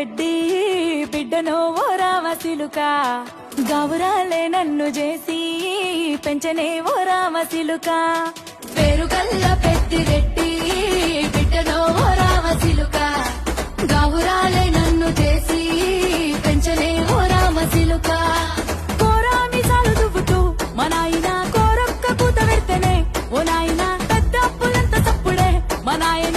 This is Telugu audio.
రెడ్డి బిడ్డను ఓ రామసిలుక గౌరాలే నన్ను చేసి పెంచనే ఓ రామసిలుక పేరు గల్ల పెద్దిరెడ్డి బిడ్డను ఓ రామసిలుక గౌరాలే నన్ను చేసి పెంచనే ఓ రామసిలుక కోరామిసాలు దువ్వుతూ మా నాయన కోరొక్క కూత పెడితేనే ఓ నాయన పెద్ద అప్పులంత తప్పుడే మా నాయన